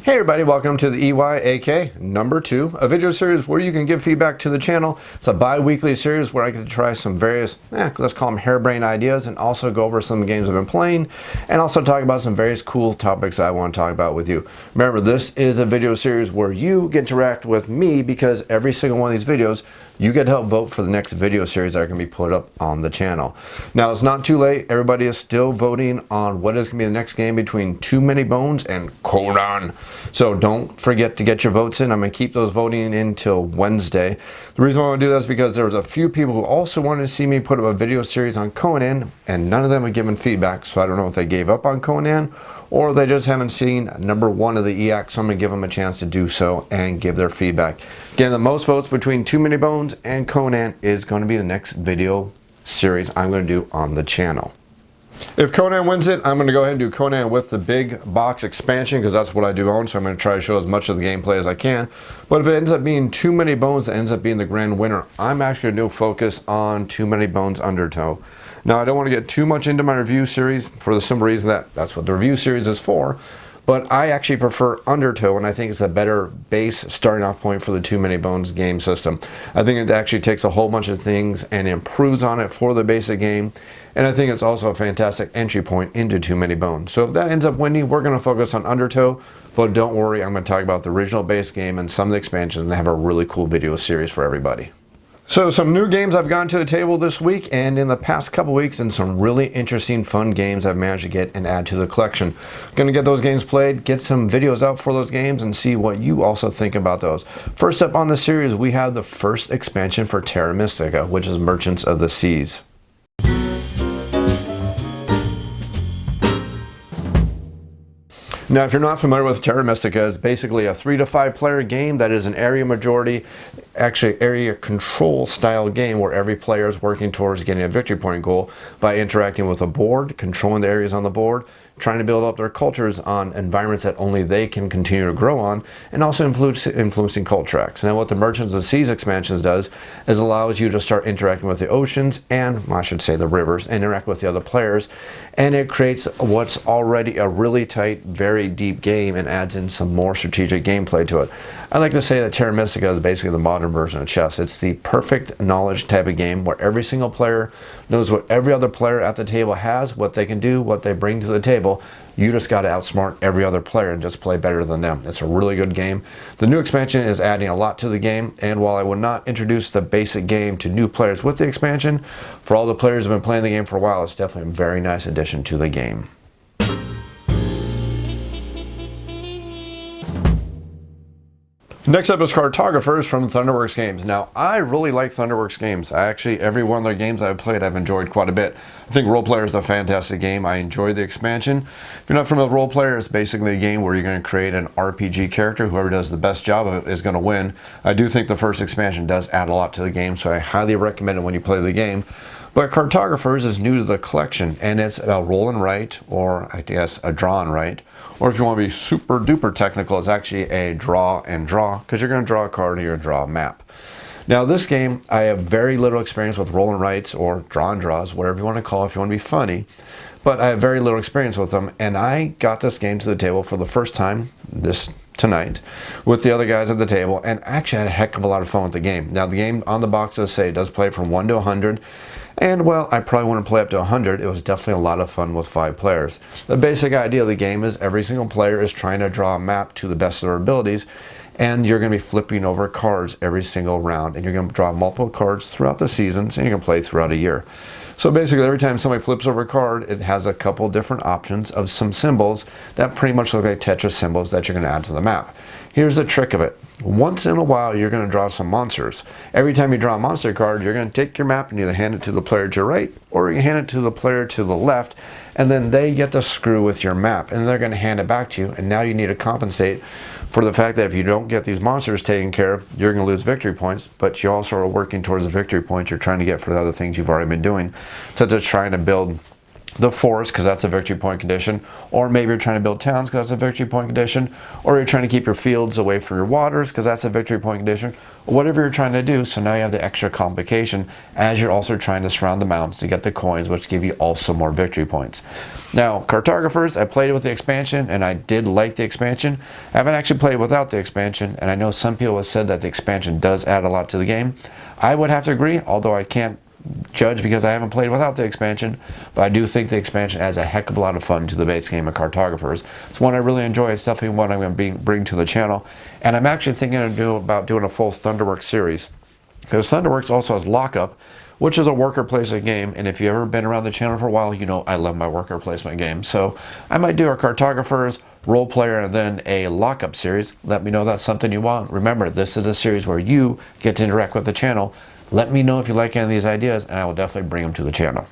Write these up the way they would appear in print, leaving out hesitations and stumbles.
Hey everybody, welcome to the EYAK number 2, a video series where you can give feedback to the channel. It's a bi-weekly series where I get to try some various, let's call them harebrained ideas, and also go over some of the games I've been playing, and also talk about some various cool topics I want to talk about with you. Remember, this is a video series where you get to interact with me, because every single one of these videos, you get to help vote for the next video series that are going to be put up on the channel. Now, it's not too late. Everybody is still voting on what is going to be the next game between Too Many Bones and Conan. So don't forget to get your votes in. I'm going to keep those voting in until Wednesday. The reason why I want to do that is because there was a few people who also wanted to see me put up a video series on Conan, and none of them have given feedback, so I don't know if they gave up on Conan or they just haven't seen number 1 of the EAC, so I'm going to give them a chance to do so and give their feedback. Again, the most votes between Too Many Bones and Conan is going to be the next video series I'm going to do on the channel. If Conan wins it, I'm going to go ahead and do Conan with the big box expansion, because that's what I do own, so I'm going to try to show as much of the gameplay as I can. But if it ends up being Too Many Bones that ends up being the grand winner, I'm actually going to do a focus on Too Many Bones Undertow. Now, I don't want to get too much into my review series for the simple reason that that's what the review series is for, but I actually prefer Undertow, and I think it's a better base starting off point for the Too Many Bones game system. I think it actually takes a whole bunch of things and improves on it for the basic game, and I think it's also a fantastic entry point into Too Many Bones. So if that ends up winning, we're going to focus on Undertow, but don't worry, I'm going to talk about the original base game and some of the expansions and have a really cool video series for everybody. So some new games I've gotten to the table this week and in the past couple weeks, and some really interesting fun games I've managed to get and add to the collection. Going to get those games played, get some videos out for those games, and see what you also think about those. First up on the series, we have the first expansion for Terra Mystica, which is Merchants of the Seas. Now, if you're not familiar with Terra Mystica, it's basically a 3 to 5 player game that is an area majority, actually area control style game where every player is working towards getting a victory point goal by interacting with a board, controlling the areas on the board, trying to build up their cultures on environments that only they can continue to grow on, and also influencing cult tracks. Now, what the Merchants of the Seas expansions does is allows you to start interacting with the oceans and, well, I should say the rivers, interact with the other players, and it creates what's already a really tight, very deep game and adds in some more strategic gameplay to it. I like to say that Terra Mystica is basically the modern version of chess. It's the perfect knowledge type of game where every single player knows what every other player at the table has, what they can do, what they bring to the table. You just got to outsmart every other player and just play better than them. It's a really good game. The new expansion is adding a lot to the game, and while I would not introduce the basic game to new players with the expansion, for all the players who have been playing the game for a while, it's definitely a very nice addition to the game. Next up is Cartographers from Thunderworks Games. Now, I really like Thunderworks Games. Every one of their games I've played, I've enjoyed quite a bit. I think Role Player is a fantastic game. I enjoy the expansion. If you're not familiar with Role Player, it's basically a game where you're going to create an RPG character. Whoever does the best job of it is going to win. I do think the first expansion does add a lot to the game, so I highly recommend it when you play the game. But Cartographers is new to the collection, and it's a roll and write, or I guess a draw and write. Or if you want to be super duper technical, it's actually a draw and draw, because you're going to draw a card or you're going to draw a map. Now, this game, I have very little experience with roll and writes or draw and draws, whatever you want to call it if you want to be funny. But I have very little experience with them, and I got this game to the table for the first time tonight with the other guys at the table, and actually had a heck of a lot of fun with the game. Now, the game on the box does say it does play from 1 to 100. And, well, I probably wouldn't play up to 100. It was definitely a lot of fun with 5 players. The basic idea of the game is every single player is trying to draw a map to the best of their abilities, and you're going to be flipping over cards every single round, and you're going to draw multiple cards throughout the seasons, and you're going to play throughout a year. So basically, every time somebody flips over a card, it has a couple different options of some symbols that pretty much look like Tetris symbols that you're going to add to the map. Here's the trick of it. Once in a while, you're going to draw some monsters. Every time you draw a monster card, you're going to take your map and either hand it to the player to your right, or you hand it to the player to the left, and then they get to screw with your map, and they're going to hand it back to you, and now you need to compensate for the fact that if you don't get these monsters taken care of, you're going to lose victory points, but you also are working towards the victory points you're trying to get for the other things you've already been doing, such as trying to build the forest because that's a victory point condition, or maybe you're trying to build towns because that's a victory point condition, or you're trying to keep your fields away from your waters because that's a victory point condition, or whatever you're trying to do. So now you have the extra complication as you're also trying to surround the mountains to get the coins, which give you also more victory points. Now, cartographers, I played it with the expansion and I did like the expansion. I haven't actually played without the expansion, and I know some people have said that the expansion does add a lot to the game. I would have to agree, although I can't judge because I haven't played without the expansion, but I do think the expansion adds a heck of a lot of fun to the base game of Cartographers. It's one I really enjoy. It's definitely one I'm going to bring to the channel, and I'm actually thinking about doing a full Thunderworks series, because Thunderworks also has Lockup, which is a worker placement game, and if you've ever been around the channel for a while, you know I love my worker placement games. So I might do a Cartographers, Role Player, and then a Lockup series. Let me know if that's something you want. Remember, this is a series where you get to interact with the channel. Let me know if you like any of these ideas, and I will definitely bring them to the channel.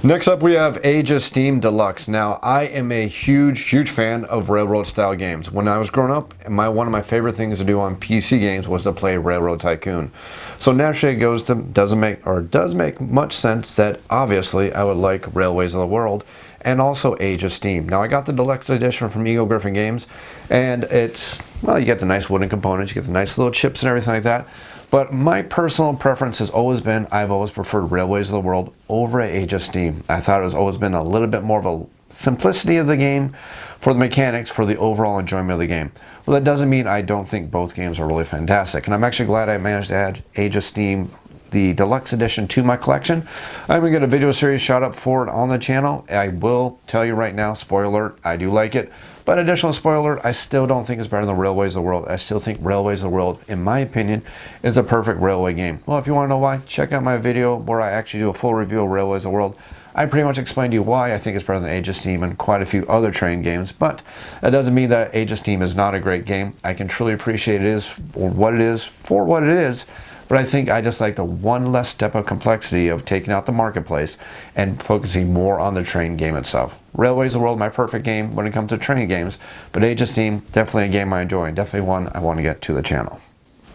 Next up, we have Age of Steam Deluxe. Now, I am a huge fan of railroad style games. When I was growing up, one of my favorite things to do on PC games was to play Railroad Tycoon. So naturally, it does make much sense that obviously I would like Railways of the World and also Age of Steam. Now, I got the deluxe edition from Eagle Gryphon Games, and it's, well, you get the nice wooden components, you get the nice little chips and everything like that. But my personal preference has always been, I've always preferred Railways of the World over Age of Steam. I thought it has always been a little bit more of a simplicity of the game for the mechanics, for the overall enjoyment of the game. Well, that doesn't mean I don't think both games are really fantastic. And I'm actually glad I managed to add Age of Steam, the deluxe edition, to my collection. I'm going to get a video series shot up for it on the channel. I will tell you right now, spoiler alert, I do like it. But additional spoiler alert, I still don't think it's better than Railways of the World. I still think Railways of the World, in my opinion, is a perfect railway game. Well, if you want to know why, check out my video where I actually do a full review of Railways of the World. I pretty much explained to you why I think it's better than Age of Steam and quite a few other train games, but that doesn't mean that Age of Steam is not a great game. I can truly appreciate it for what it is, but I think I just like the one less step of complexity of taking out the marketplace and focusing more on the train game itself. Railways of the World, my perfect game when it comes to train games, but Age of Steam, definitely a game I enjoy, definitely one I want to get to the channel.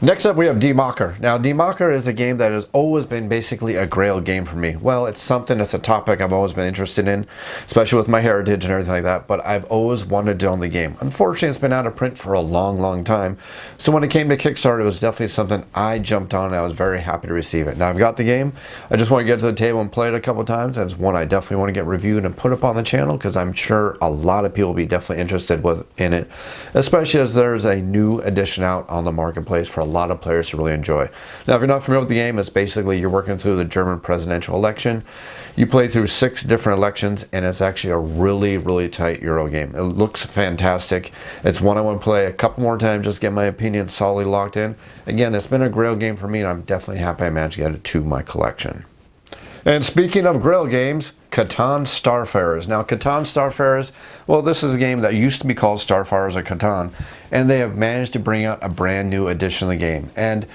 Next up, we have Die Macher. Now, Die Macher is a game that has always been basically a grail game for me. Well, it's a topic I've always been interested in, especially with my heritage and everything like that, but I've always wanted to own the game. Unfortunately, it's been out of print for a long time. So when it came to Kickstarter, it was definitely something I jumped on, and I was very happy to receive it. Now, I've got the game. I just want to get to the table and play it a couple times. That's one I definitely want to get reviewed and put up on the channel, because I'm sure a lot of people will be definitely interested in it, especially as there's a new edition out on the marketplace for a lot of players to really enjoy. Now, if you're not familiar with the game, it's basically you're working through the German presidential election. You play through 6 different elections, and it's actually a really tight Euro game. It looks fantastic. It's one I want to play a couple more times, just get my opinion solidly locked in. Again, it's been a grail game for me, and I'm definitely happy I managed to get it to my collection. And speaking of grail games, Catan Starfarers. Now, Catan Starfarers, well, this is a game that used to be called Starfarers of Catan, and they have managed to bring out a brand new edition of the game. And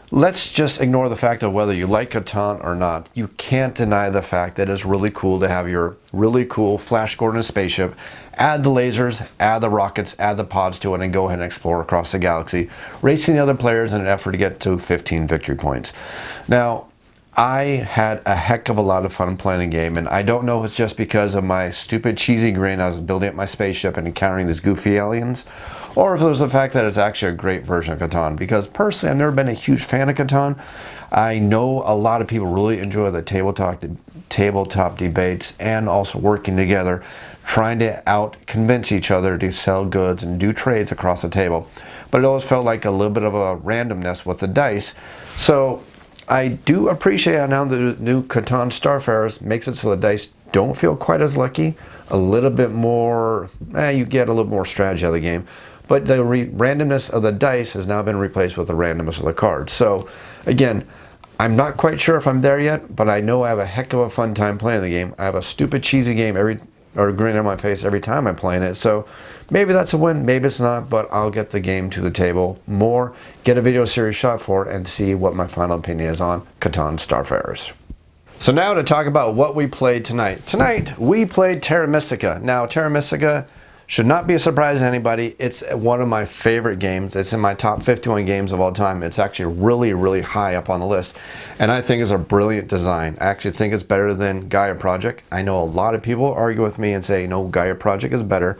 let's just ignore the fact of whether you like Catan or not. You can't deny the fact that it's really cool to have your really cool Flash Gordon spaceship, add the lasers, add the rockets, add the pods to it, and go ahead and explore across the galaxy, racing the other players in an effort to get to 15 victory points. Now, I had a heck of a lot of fun playing the game, and I don't know if it's just because of my stupid cheesy grin I was building up my spaceship and encountering these goofy aliens, or if there's the fact that it's actually a great version of Catan, because personally I've never been a huge fan of Catan. I know a lot of people really enjoy the tabletop debates and also working together, trying to convince each other to sell goods and do trades across the table, but it always felt like a little bit of a randomness with the dice. So I do appreciate how now the new Catan Starfarers makes it so the dice don't feel quite as lucky. A little bit more, you get a little more strategy out of the game. But the randomness of the dice has now been replaced with the randomness of the cards. So again, I'm not quite sure if I'm there yet, but I know I have a heck of a fun time playing the game. I have a stupid cheesy game or grin on my face every time I'm playing it. So maybe that's a win, maybe it's not, but I'll get the game to the table more, get a video series shot for it, and see what my final opinion is on Catan Starfarers. So now to talk about what we played tonight. Tonight, we played Terra Mystica. Now, Terra Mystica Should not be a surprise to anybody. It's one of my favorite games. It's in my top 51 games of all time. It's actually really, really high up on the list. And I think it's a brilliant design. I actually think it's better than Gaia Project. I know a lot of people argue with me and say, no, Gaia Project is better.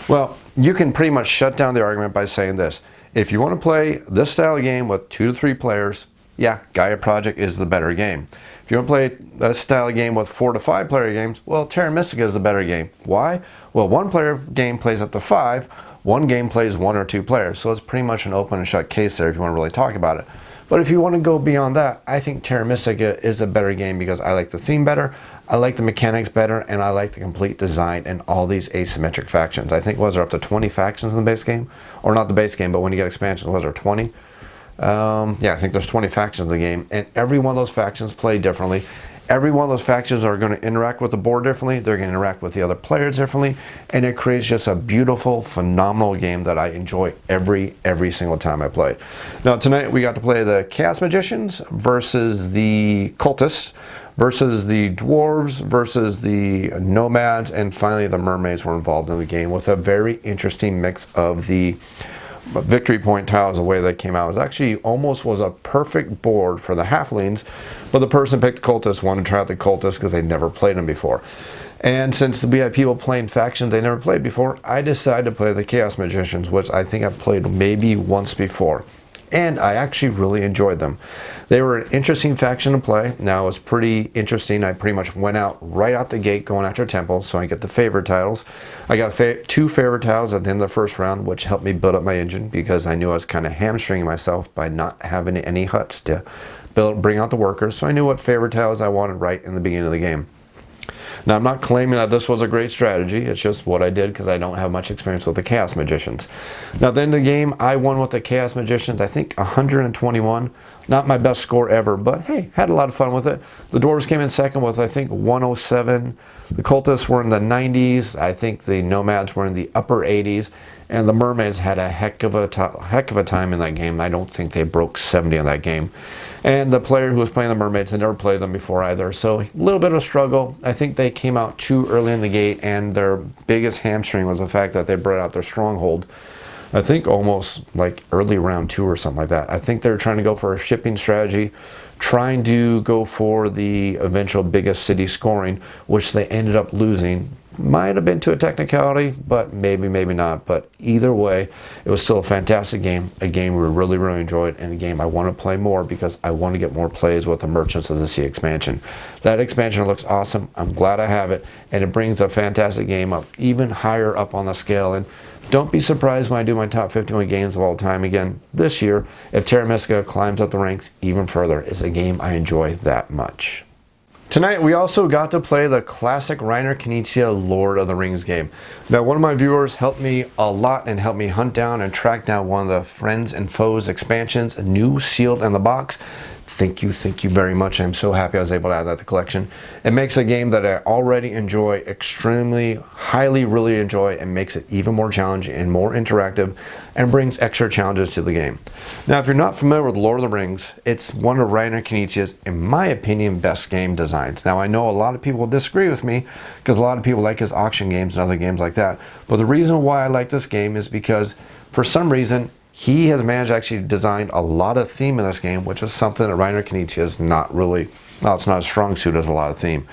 Well, you can pretty much shut down the argument by saying this. If you want to play this style of game with 2 to 3 players, yeah, Gaia Project is the better game. If you want to play a style of game with 4 to 5 player games, well, Terra Mystica is the better game. Why? Well, 1 player game plays up to 5, 1 game plays 1 or 2 players. So it's pretty much an open and shut case there if you want to really talk about it. But if you want to go beyond that, I think Terra Mystica is a better game because I like the theme better, I like the mechanics better, and I like the complete design and all these asymmetric factions. I think, was there up to 20 factions in the base game? Or not the base game, but when you get expansions, was there 20? Yeah, I think there's 20 factions in the game, and every one of those factions play differently. Every one of those factions are going to interact with the board differently. They're going to interact with the other players differently, and it creates just a beautiful, phenomenal game that I enjoy every single time I play. Now tonight we got to play the Chaos Magicians versus the Cultists, versus the Dwarves, versus the Nomads, and finally the Mermaids were involved in the game with a very interesting mix of the victory point tiles. The way they came out was actually almost was a perfect board for the halflings, but the person picked the Cultists, wanted to try out the Cultists because they'd never played them before. And since we had people playing factions they never played before, I decided to play the Chaos Magicians, which I think I've played maybe once before. And I actually really enjoyed them. They were an interesting faction to play. Now it was pretty interesting. I pretty much went out right out the gate going after temples, so I get the favorite tiles. I got 2 favorite tiles at the end of the first round, which helped me build up my engine because I knew I was kind of hamstringing myself by not having any huts to bring out the workers. So I knew what favorite tiles I wanted right in the beginning of the game. Now, I'm not claiming that this was a great strategy. It's just what I did because I don't have much experience with the Chaos Magicians. Now, at the end of the game, I won with the Chaos Magicians, I think 121. Not my best score ever, but hey, had a lot of fun with it. The Dwarves came in second with, I think, 107. The Cultists were in the 90s. I think the Nomads were in the upper 80s. And the Mermaids had a heck of a time in that game. I don't think they broke 70 in that game. And the player who was playing the Mermaids had never played them before either. So a little bit of a struggle. I think they came out too early in the gate, and their biggest hamstring was the fact that they brought out their stronghold. I think almost like early round 2 or something like that. I think they're trying to go for a shipping strategy, trying to go for the eventual biggest city scoring, which they ended up losing. Might have been to a technicality, but maybe not. But either way, it was still a fantastic game, a game we really enjoyed, and a game I want to play more because I want to get more plays with the Merchants of the Sea expansion. That expansion looks awesome. I'm glad I have it, and it brings a fantastic game up even higher up on the scale. And don't be surprised when I do my top 51 games of all time again this year if Terra Mystica climbs up the ranks even further. It's a game I enjoy that much. Tonight we also got to play the classic Reiner Knizia Lord of the Rings game. Now, one of my viewers helped me a lot and helped me hunt down and track down one of the Friends and Foes expansions, new, sealed in the box. Thank you very much. I'm so happy I was able to add that to the collection. It makes a game that I already enjoy, extremely, really enjoy, and makes it even more challenging and more interactive and brings extra challenges to the game. Now, if you're not familiar with Lord of the Rings, it's one of Reiner Knizia's, in my opinion, best game designs. Now, I know a lot of people will disagree with me because a lot of people like his auction games and other games like that. But the reason why I like this game is because for some reason, he has managed to actually design a lot of theme in this game, which is something that Reiner Knizia is not really, well, it's not a strong suit as a lot of theme.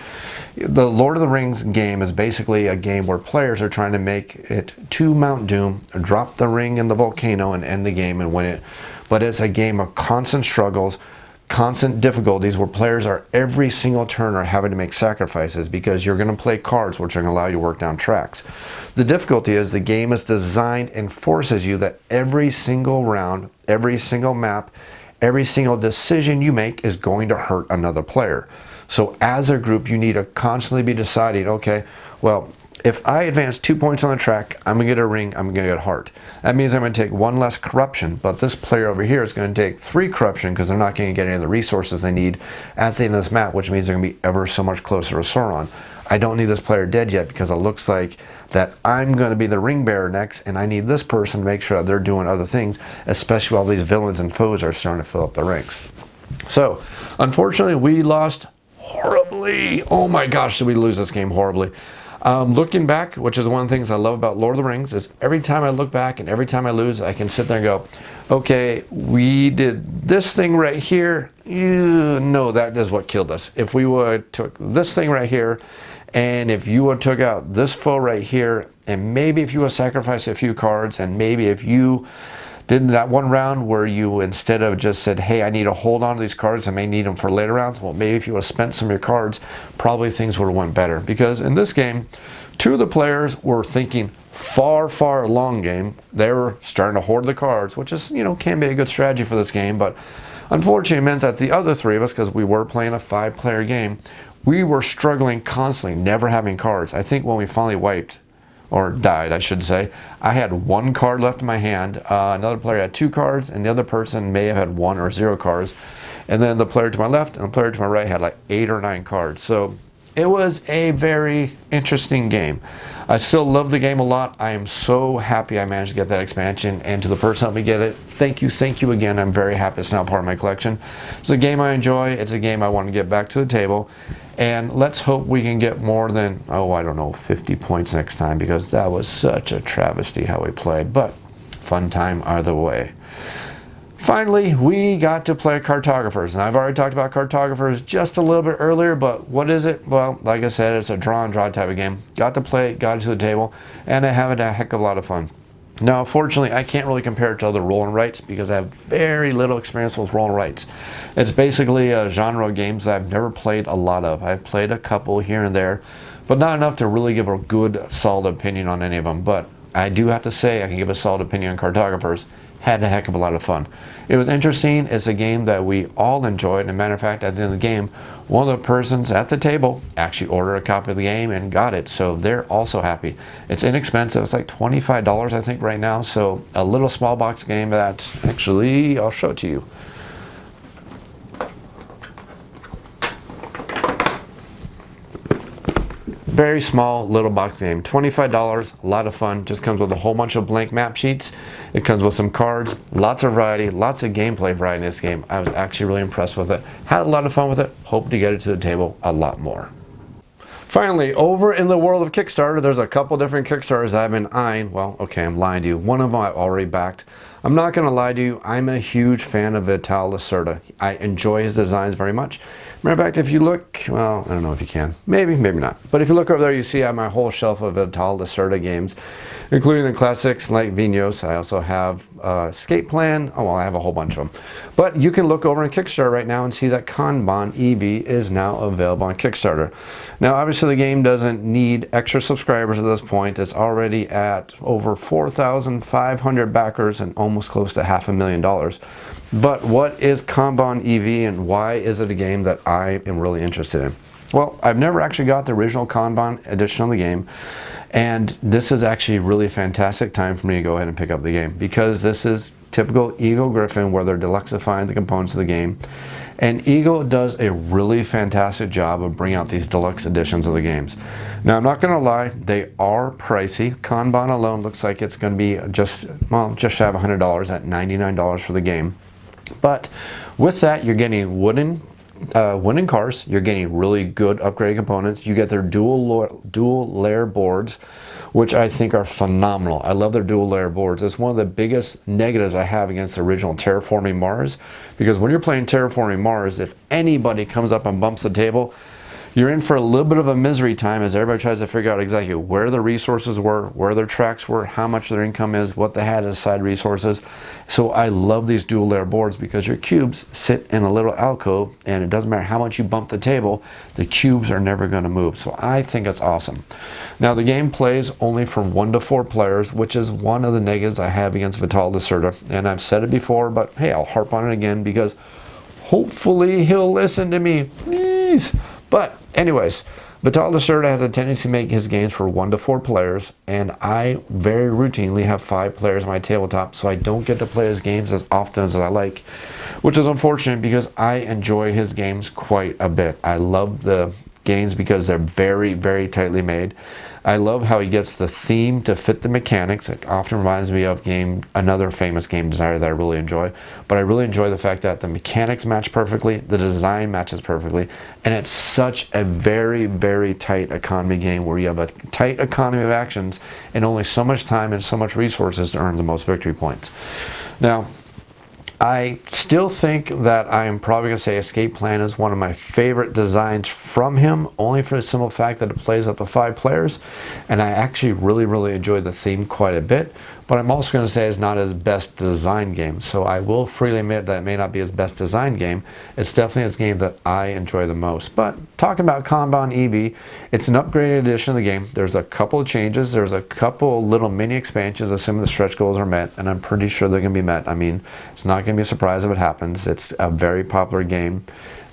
The Lord of the Rings game is basically a game where players are trying to make it to Mount Doom, drop the ring in the volcano and end the game and win it. But it's a game of constant struggles, constant difficulties where players are every single turn are having to make sacrifices because you're going to play cards which are going to allow you to work down tracks. The difficulty is the game is designed and forces you that every single round, every single map, every single decision you make is going to hurt another player. So as a group, you need to constantly be deciding, okay, well, if I advance 2 points on the track, I'm going to get a ring, I'm going to get a heart. That means I'm going to take 1 less corruption, but this player over here is going to take 3 corruption because they're not going to get any of the resources they need at the end of this map, which means they're going to be ever so much closer to Sauron. I don't need this player dead yet because it looks like that I'm going to be the ring bearer next, and I need this person to make sure that they're doing other things, especially while these villains and foes are starting to fill up the ranks. So, unfortunately, we lost horribly. Oh my gosh, did we lose this game horribly. Looking back, which is one of the things I love about Lord of the Rings, is every time I look back and every time I lose, I can sit there and go, okay, we did this thing right here. No, that is what killed us. If we would took this thing right here, and if you would took out this foe right here, and maybe if you would sacrifice a few cards, and maybe if you did that one round where you, instead of just said, hey, I need to hold on to these cards, I may need them for later rounds, well, maybe if you would have spent some of your cards, probably things would have went better. Because in this game, two of the players were thinking far long game. They were starting to hoard the cards, which is, can be a good strategy for this game, but unfortunately it meant that the other three of us, because we were playing a 5-player game, we were struggling constantly, never having cards. I think when we finally wiped, or died, I should say, I had 1 card left in my hand. Another player had 2 cards, and the other person may have had 1 or 0 cards. And then the player to my left and the player to my right had like 8 or 9 cards. So it was a very interesting game. I still love the game a lot. I am so happy I managed to get that expansion, and to the person that helped me get it, thank you again. I'm very happy it's now part of my collection. It's a game I enjoy. It's a game I want to get back to the table. And let's hope we can get more than, 50 points next time, because that was such a travesty how we played. But fun time either way. Finally, we got to play Cartographers. And I've already talked about Cartographers just a little bit earlier, but what is it? Well, like I said, it's a draw and draw type of game. Got to play it, got it to the table, and I had a heck of a lot of fun. Now, unfortunately, I can't really compare it to other roll and writes because I have very little experience with roll and writes. It's basically a genre of games that I've never played a lot of. I've played a couple here and there, but not enough to really give a good, solid opinion on any of them. But I do have to say I can give a solid opinion on Cartographers. Had a heck of a lot of fun. It was interesting. It's a game that we all enjoyed. And a matter of fact, at the end of the game, one of the persons at the table actually ordered a copy of the game and got it. So they're also happy. It's inexpensive. It's like $25, I think, right now. So a little small box game that actually, I'll show it to you. Very small little box game, $25, a lot of fun. Just comes with a whole bunch of blank map sheets. It comes with some cards, lots of variety, lots of gameplay variety in this game. I was actually really impressed with it. Had a lot of fun with it. Hope to get it to the table a lot more. Finally, over in the world of Kickstarter, there's a couple different Kickstarters I've been eyeing. Well, okay, I'm lying to you. One of them I've already backed. I'm not going to lie to you. I'm a huge fan of Vital Lacerda. I enjoy his designs very much. Matter of fact, if you look, well, I don't know if you can. Maybe, maybe not. But if you look over there, you see I have my whole shelf of Vital Lacerda games, including the classics like Vinhos. I also have Escape Plan. Oh, well, I have a whole bunch of them. But you can look over on Kickstarter right now and see that Kanban EV is now available on Kickstarter. Now, obviously, the game doesn't need extra subscribers at this point. It's already at over 4,500 backers and almost close to $500,000. But what is Kanban EV and why is it a game that I am really interested in? Well, I've never actually got the original Kanban edition of the game, and this is actually a really fantastic time for me to go ahead and pick up the game, because this is typical Eagle Gryphon where they're deluxifying the components of the game. And Eagle does a really fantastic job of bringing out these deluxe editions of the games. Now, I'm not going to lie, they are pricey. Kanban alone looks like it's going to be just shy of $100 at $99 for the game. But with that, you're getting wooden cars. You're getting really good upgraded components. You get their dual layer boards, which I think are phenomenal. I love their dual layer boards. It's one of the biggest negatives I have against the original Terraforming Mars, because when you're playing Terraforming Mars, if anybody comes up and bumps the table, you're in for a little bit of a misery time as everybody tries to figure out exactly where the resources were, where their tracks were, how much their income is, what they had as side resources. So I love these dual layer boards because your cubes sit in a little alcove, and it doesn't matter how much you bump the table, the cubes are never going to move. So I think it's awesome. Now, the game plays only from 1 to 4 players, which is one of the negatives I have against Vital Lacerda. And I've said it before, but hey, I'll harp on it again because hopefully he'll listen to me. Please. But anyways, Vital Lacerda has a tendency to make his games for 1 to 4 players, and I very routinely have 5 players on my tabletop, so I don't get to play his games as often as I like, which is unfortunate because I enjoy his games quite a bit. I love the games because they're very, very tightly made. I love how he gets the theme to fit the mechanics. It often reminds me of another famous game designer that I really enjoy. But I really enjoy the fact that the mechanics match perfectly, the design matches perfectly, and it's such a very, very tight economy game where you have a tight economy of actions and only so much time and so much resources to earn the most victory points. Now, I still think that I am probably going to say Escape Plan is one of my favorite designs from him, only for the simple fact that it plays up to 5 players, and I actually really, really enjoy the theme quite a bit. But I'm also going to say it's not his best design game, so I will freely admit that it may not be his best design game. It's definitely his game that I enjoy the most. But talking about Kanban EV, it's an upgraded edition of the game. There's a couple of changes. There's a couple little mini expansions, assuming the stretch goals are met, and I'm pretty sure they're going to be met. I mean, it's not going to be a surprise if it happens. It's a very popular game.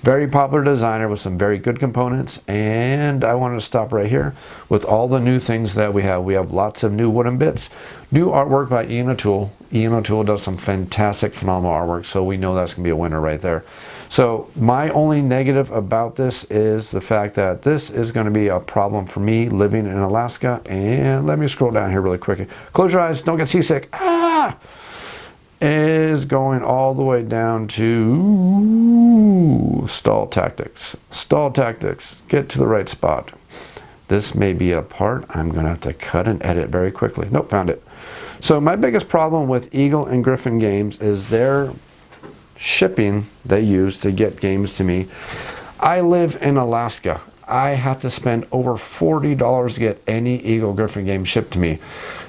Very popular designer with some very good components, and I wanted to stop right here with all the new things that we have. We have lots of new wooden bits, new artwork by Ian O'Toole. Ian O'Toole does some fantastic, phenomenal artwork, so we know that's going to be a winner right there. So my only negative about this is the fact that this is going to be a problem for me living in Alaska. And let me scroll down here really quickly. Close your eyes, don't get seasick. Ah! Is going all the way down to stall tactics. Stall tactics. Get to the right spot. This may be a part I'm going to have to cut and edit very quickly. Nope, found it. So my biggest problem with Eagle and Griffin Games is their shipping they use to get games to me. I live in Alaska. I have to spend over $40 to get any Eagle Griffin game shipped to me.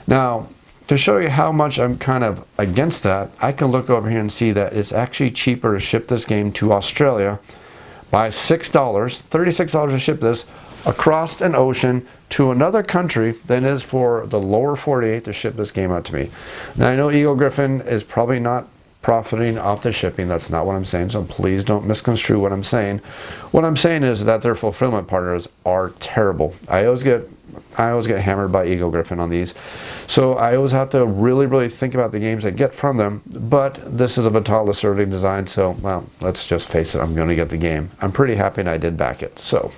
Now, to show you how much I'm kind of against that, I can look over here and see that it's actually cheaper to ship this game to Australia by $6, $36 to ship this across an ocean to another country than it is for the lower 48 to ship this game out to me. Now, I know Eagle Griffin is probably not profiting off the shipping. That's not what I'm saying, so please don't misconstrue what I'm saying. What I'm saying is that their fulfillment partners are terrible. I always get hammered by Eagle Griffin on these. So I always have to really, really think about the games I get from them. But this is a Vitala Certi design, so, well, let's just face it, I'm going to get the game. I'm pretty happy and I did back it. So,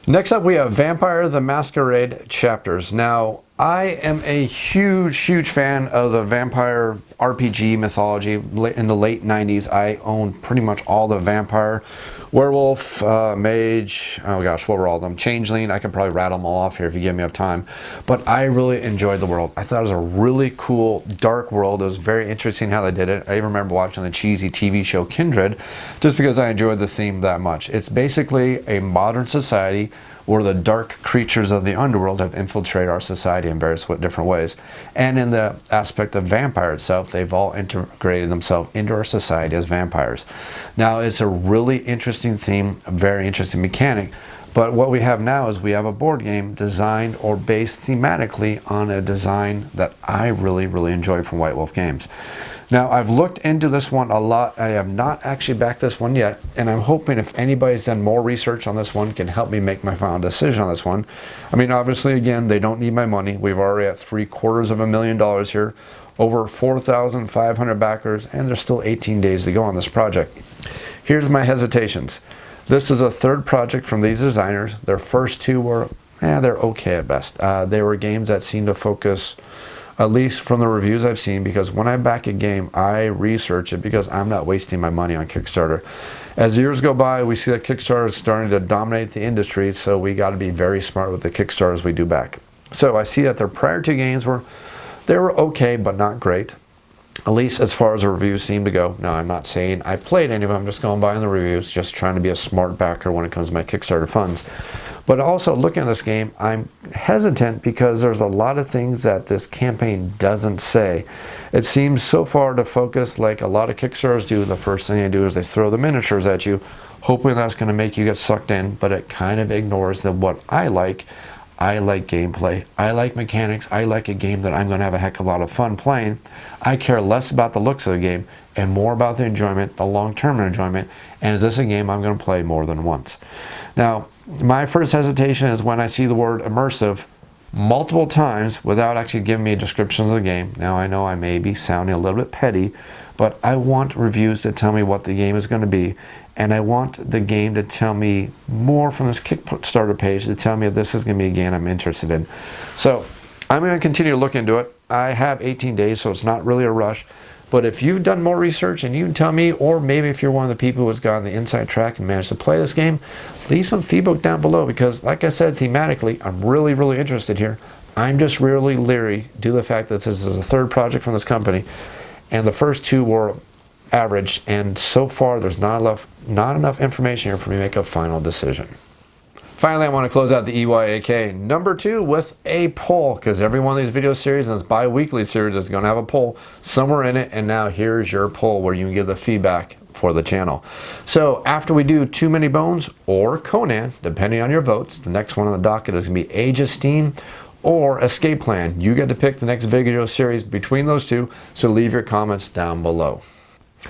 next up we have Vampire the Masquerade Chapters. Now, I am a huge, huge fan of the vampire RPG mythology. In the late 90s, I owned pretty much all the vampire, werewolf, mage, oh gosh, what were all of them? Changeling, I can probably rattle them all off here if you give me enough time. But I really enjoyed the world. I thought it was a really cool, dark world. It was very interesting how they did it. I even remember watching the cheesy TV show Kindred, just because I enjoyed the theme that much. It's basically a modern society where the dark creatures of the underworld have infiltrated our society in various different ways. And in the aspect of vampire itself, they've all integrated themselves into our society as vampires. Now, it's a really interesting theme, a very interesting mechanic, but what we have now is we have a board game designed or based thematically on a design that I really, really enjoy from White Wolf Games. Now, I've looked into this one a lot. I have not actually backed this one yet, and I'm hoping if anybody's done more research on this one can help me make my final decision on this one. I mean, obviously, again, they don't need my money. We've already at $750,000 here, over 4,500 backers, and there's still 18 days to go on this project. Here's my hesitations. This is a third project from these designers. Their first two were, they're okay at best. They were games that seemed to focus, at least from the reviews I've seen, because when I back a game, I research it because I'm not wasting my money on Kickstarter. As years go by, we see that Kickstarter is starting to dominate the industry, so we got to be very smart with the Kickstarters we do back. So I see that their prior two games were okay, but not great, at least as far as the reviews seem to go. Now, I'm not saying I played any of them, I'm just going by on the reviews, just trying to be a smart backer when it comes to my Kickstarter funds. But also, looking at this game, I'm hesitant because there's a lot of things that this campaign doesn't say. It seems so far to focus like a lot of Kickstarters do. The first thing they do is they throw the miniatures at you, hoping that's going to make you get sucked in, but it kind of ignores what I like. I like gameplay. I like mechanics. I like a game that I'm going to have a heck of a lot of fun playing. I care less about the looks of the game and more about the enjoyment, the long-term enjoyment, and is this a game I'm going to play more than once? Now, my first hesitation is when I see the word immersive multiple times without actually giving me descriptions of the game. Now, I know I may be sounding a little bit petty, but I want reviews to tell me what the game is going to be. and I want the game to tell me more from this Kickstarter page to tell me if this is going to be a game I'm interested in. So I'm going to continue to look into it. I have 18 days, so it's not really a rush. But if you've done more research and you can tell me, or maybe if you're one of the people who's got on the inside track and managed to play this game, leave some feedback down below, because like I said, thematically, I'm really, really interested here. I'm just really leery due to the fact that this is a third project from this company, and the first two were average, and so far there's not enough information here for me to make a final decision. Finally, I want to close out the EYAK number 2 with a poll, because every one of these video series and this bi-weekly series is going to have a poll somewhere in it, and now here's your poll where you can give the feedback for the channel. So after we do Too Many Bones or Conan, depending on your votes, the next one on the docket is going to be Age of Steam or Escape Plan. You get to pick the next video series between those two, so leave your comments down below.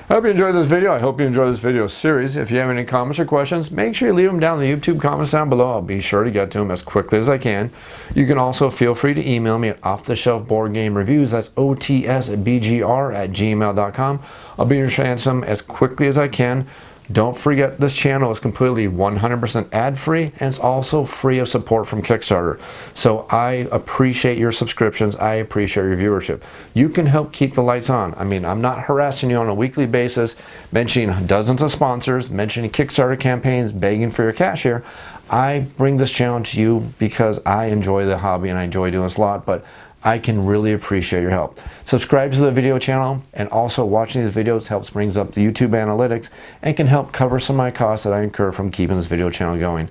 I hope you enjoyed this video. I hope you enjoyed this video series. If you have any comments or questions, make sure you leave them down in the YouTube comments down below. I'll be sure to get to them as quickly as I can. You can also feel free to email me at offtheshelfboardgamereviews. That's otsbgr@gmail.com. I'll be sure to answer them as quickly as I can. Don't forget, this channel is completely 100% ad-free, and it's also free of support from Kickstarter. So I appreciate your subscriptions. I appreciate your viewership. You can help keep the lights on. I mean, I'm not harassing you on a weekly basis, mentioning dozens of sponsors, mentioning Kickstarter campaigns, begging for your cash here. I bring this channel to you because I enjoy the hobby and I enjoy doing this a lot, but I can really appreciate your help. Subscribe to the video channel, and also watching these videos helps brings up the YouTube analytics and can help cover some of my costs that I incur from keeping this video channel going.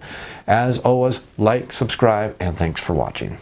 As always, like, subscribe, and thanks for watching.